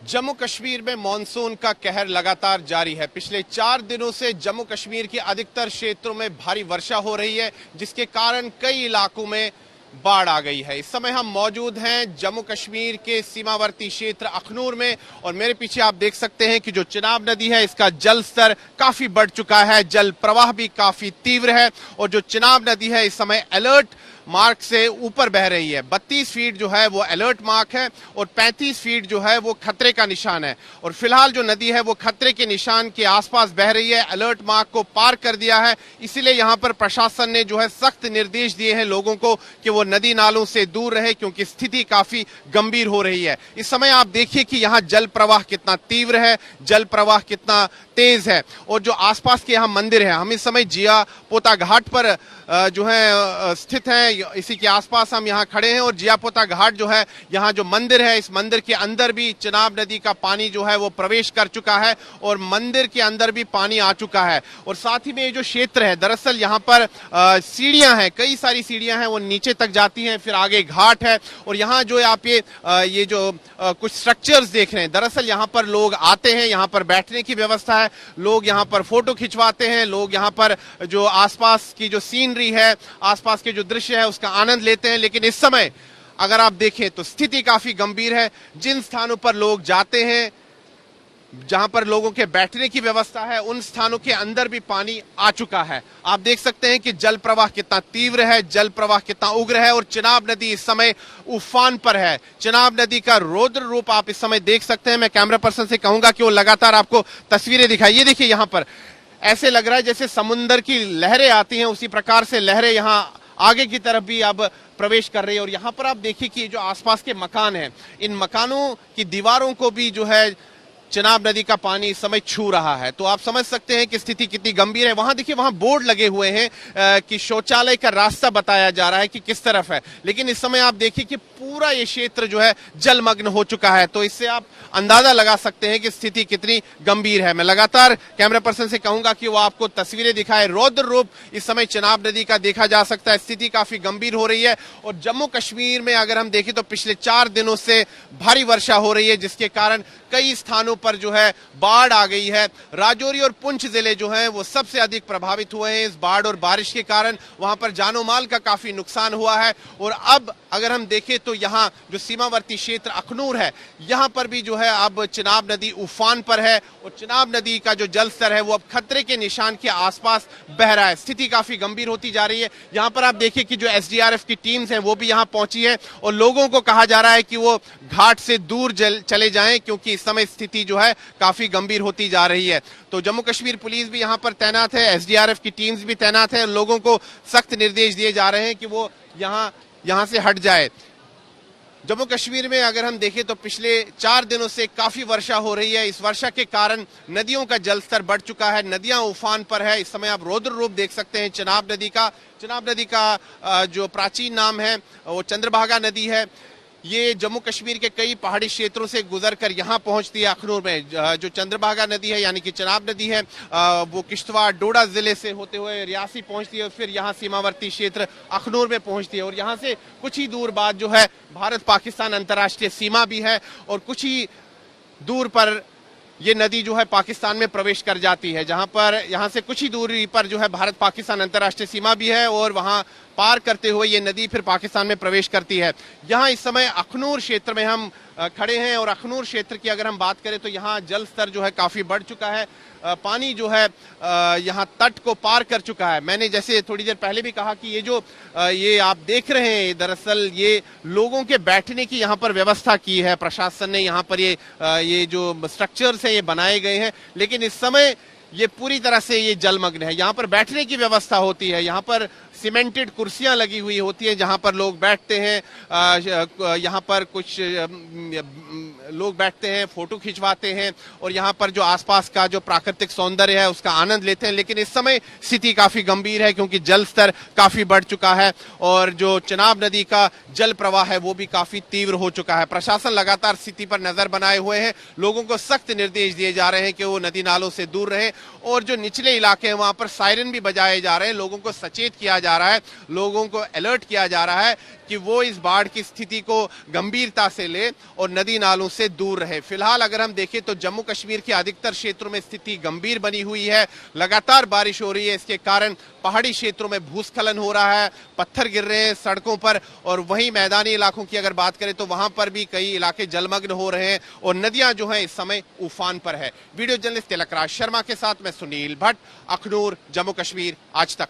जम्मू कश्मीर में मॉनसून का कहर लगातार जारी है। पिछले 4 दिनों से जम्मू कश्मीर के अधिकतर क्षेत्रों में भारी वर्षा हो रही है, जिसके कारण कई इलाकों में बाढ़ आ गई है। इस समय हम मौजूद हैं जम्मू कश्मीर के सीमावर्ती क्षेत्र अखनूर में और मेरे पीछे आप देख सकते हैं कि जो चिनाब नदी है इसका जल स्तर काफी बढ़ चुका है, जल प्रवाह भी काफी तीव्र है और जो चिनाब नदी है इस समय अलर्ट मार्क से ऊपर बह रही है। 32 फीट जो है वो अलर्ट मार्क है और 35 फीट जो है वो खतरे का निशान है और फिलहाल जो नदी है वो खतरे के निशान के आसपास बह रही है, अलर्ट मार्क को पार कर दिया है। इसीलिए यहाँ पर प्रशासन ने जो है सख्त निर्देश दिए हैं लोगों को कि वो नदी नालों से दूर रहे, क्योंकि स्थिति काफी गंभीर हो रही है। इस समय आप देखिए कि यहाँ जल प्रवाह कितना तीव्र है, जल प्रवाह कितना तेज है और जो आसपास के यहाँ मंदिर है, हम इस समय जिया पोता घाट पर जो है स्थित है, इसी के आसपास हम यहाँ खड़े हैं और जियापोता घाट जो है, यहाँ जो मंदिर है इस मंदिर के अंदर भी चिनाब नदी का पानी जो है वो प्रवेश कर चुका है और मंदिर के अंदर भी पानी आ चुका है। और साथ ही में ये जो क्षेत्र है, दरअसल यहाँ पर सीढ़ियां हैं, कई सारी सीढ़ियां हैं, वो नीचे तक जाती हैं, फिर आगे घाट है और यहाँ जो आप ये जो कुछ स्ट्रक्चर्स देख रहे हैं, दरअसल यहाँ पर लोग आते हैं, यहाँ पर बैठने की व्यवस्था है, लोग यहाँ पर फोटो खिंचवाते हैं, लोग यहाँ पर जो आसपास की जो सीनरी है, आसपास के जो दृश्य है उसका आनंद लेते हैं। लेकिन इस समय अगर आप देखें तो स्थिति काफी गंभीर है। जिन स्थानों पर लोग जाते हैं, जहां पर लोगों के बैठने की व्यवस्था है, उन स्थानों के अंदर भी पानी आ चुका है। आप देख सकते हैं कि जल प्रवाह कितना तीव्र है, जल प्रवाह कितना उग्र है और चिनाब नदी इस समय उफान पर है। चिनाब नदी का रौद्र रूप आप इस समय देख सकते हैं। मैं कैमरा पर्सन से कहूंगा कि वो लगातार आपको तस्वीरें दिखाई। ये देखिए, यहाँ पर ऐसे लग रहा है जैसे समुद्र की लहरें आती हैं, उसी प्रकार से लहरें यहाँ आगे की तरफ भी अब प्रवेश कर रही है। और यहाँ पर आप देखिए कि जो आसपास के मकान हैं, इन मकानों की दीवारों को भी जो है चिनाब नदी का पानी इस समय छू रहा है। तो आप समझ सकते हैं कि स्थिति कितनी गंभीर है। वहां देखिए, वहां बोर्ड लगे हुए हैं कि शौचालय का रास्ता बताया जा रहा है कि किस तरफ है, लेकिन इस समय आप देखिए कि पूरा ये क्षेत्र जो है जलमग्न हो चुका है। तो इससे आप अंदाजा लगा सकते हैं कि स्थिति कितनी गंभीर है। मैं लगातार कैमरा पर्सन से कहूंगा कि वो आपको तस्वीरें दिखाए। रौद्र रूप इस समय चिनाब नदी का देखा जा सकता है, स्थिति काफी गंभीर हो रही है। और जम्मू कश्मीर में अगर हम देखें तो पिछले 4 दिनों से भारी वर्षा हो रही है, जिसके कारण कई स्थानों पर जो है बाढ़ आ गई है। राजौरी और पुंछ जिले जो हैं वो सबसे अधिक प्रभावित हुए हैं इस बाढ़ और बारिश के कारण। वहां पर जानो माल का काफी नुकसान हुआ है। और अब अगर हम देखें तो यहाँ जो सीमावर्ती क्षेत्र अखनूर है, यहाँ पर भी जो है अब चिनाब नदी उफान पर है और चिनाब नदी का जो जल स्तर है वो अब खतरे के निशान के आसपास बह रहा है। स्थिति काफी गंभीर होती जा रही है। यहाँ पर आप देखिए कि जो एसडीआरएफ की टीम्स हैं वो भी यहाँ पहुंची है और लोगों को कहा जा रहा है कि वो घाट से दूर चले जाएं, क्योंकि इस समय स्थिति जो है काफी गंभीर होती जा रही है। तो जम्मू कश्मीर पुलिस भी यहाँ पर तैनात है, एसडीआरएफ की टीम्स भी तैनात है। लोगों को सख्त निर्देश दिए जा रहे हैं कि वो यहाँ से हट जाए। जम्मू कश्मीर में अगर हम देखें तो पिछले 4 दिनों से काफी वर्षा हो रही है। इस वर्षा के कारण नदियों का जलस्तर बढ़ चुका है, नदियां उफान पर है। इस समय आप रौद्र रूप देख सकते हैं चिनाब नदी का। चिनाब नदी का जो प्राचीन नाम है वो चंद्रभागा नदी है। ये जम्मू कश्मीर के कई पहाड़ी क्षेत्रों से गुजरकर यहाँ पहुंचती है अखनूर में। जो चंद्रभागा नदी है यानी कि चिनाब नदी है, वो किश्तवाड़ डोडा जिले से होते हुए रियासी पहुंचती है और फिर यहाँ सीमावर्ती क्षेत्र अखनूर में पहुंचती है। और यहाँ से कुछ ही दूर बाद जो है भारत पाकिस्तान अंतर्राष्ट्रीय सीमा भी है और कुछ ही दूर पर ये नदी जो है पाकिस्तान में प्रवेश कर जाती है, जहां पर यहाँ से कुछ ही दूरी पर जो है भारत पाकिस्तान अंतर्राष्ट्रीय सीमा भी है और वहां पार करते हुए ये नदी फिर पाकिस्तान में प्रवेश करती है। यहाँ इस समय अखनूर क्षेत्र में हम खड़े हैं और अखनूर क्षेत्र की अगर हम बात करें तो यहाँ जल स्तर जो है काफी बढ़ चुका है। पानी जो है यहाँ तट को पार कर चुका है। मैंने जैसे थोड़ी देर पहले भी कहा कि ये आप देख रहे हैं, दरअसल ये लोगों के बैठने की यहाँ पर व्यवस्था की है प्रशासन ने। यहाँ पर ये जो स्ट्रक्चर्स हैं ये बनाए गए हैं, लेकिन इस समय ये पूरी तरह से ये जलमग्न है। यहाँ पर बैठने की व्यवस्था होती है, यहाँ पर सीमेंटेड कुर्सियां लगी हुई होती हैं जहां पर लोग बैठते हैं। यहाँ पर कुछ लोग बैठते हैं, फोटो खिंचवाते हैं और यहाँ पर जो आसपास का जो प्राकृतिक सौंदर्य है उसका आनंद लेते हैं। लेकिन इस समय स्थिति काफी गंभीर है, क्योंकि जल स्तर काफी बढ़ चुका है और जो चिनाब नदी का जल प्रवाह है वो भी काफी तीव्र हो चुका है। प्रशासन लगातार स्थिति पर नजर बनाए हुए हैं। लोगों को सख्त निर्देश दिए जा रहे हैं कि वो नदी नालों से दूर रहें और जो निचले इलाके हैं वहां पर सायरन भी बजाए जा रहे हैं। लोगों को सचेत किया जा रहा है, लोगों को अलर्ट किया जा रहा है कि वो इस बाढ़ की स्थिति को गंभीरता से ले और नदी नालों से से दूर रहे। फिलहाल अगर हम देखें तो जम्मू कश्मीर के अधिकतर क्षेत्रों में स्थिति गंभीर बनी हुई है। लगातार बारिश हो रही है, इसके कारण पहाड़ी क्षेत्रों में भूस्खलन हो रहा है, पत्थर गिर रहे हैं सड़कों पर, और वहीं मैदानी इलाकों की अगर बात करें तो वहां पर भी कई इलाके जलमग्न हो रहे हैं और नदियां जो हैं इस समय उफान पर है। वीडियो जर्नलिस्ट तिलकराज शर्मा के साथ मैं सुनील भट्ट, अखनूर, जम्मू कश्मीर, आज तक।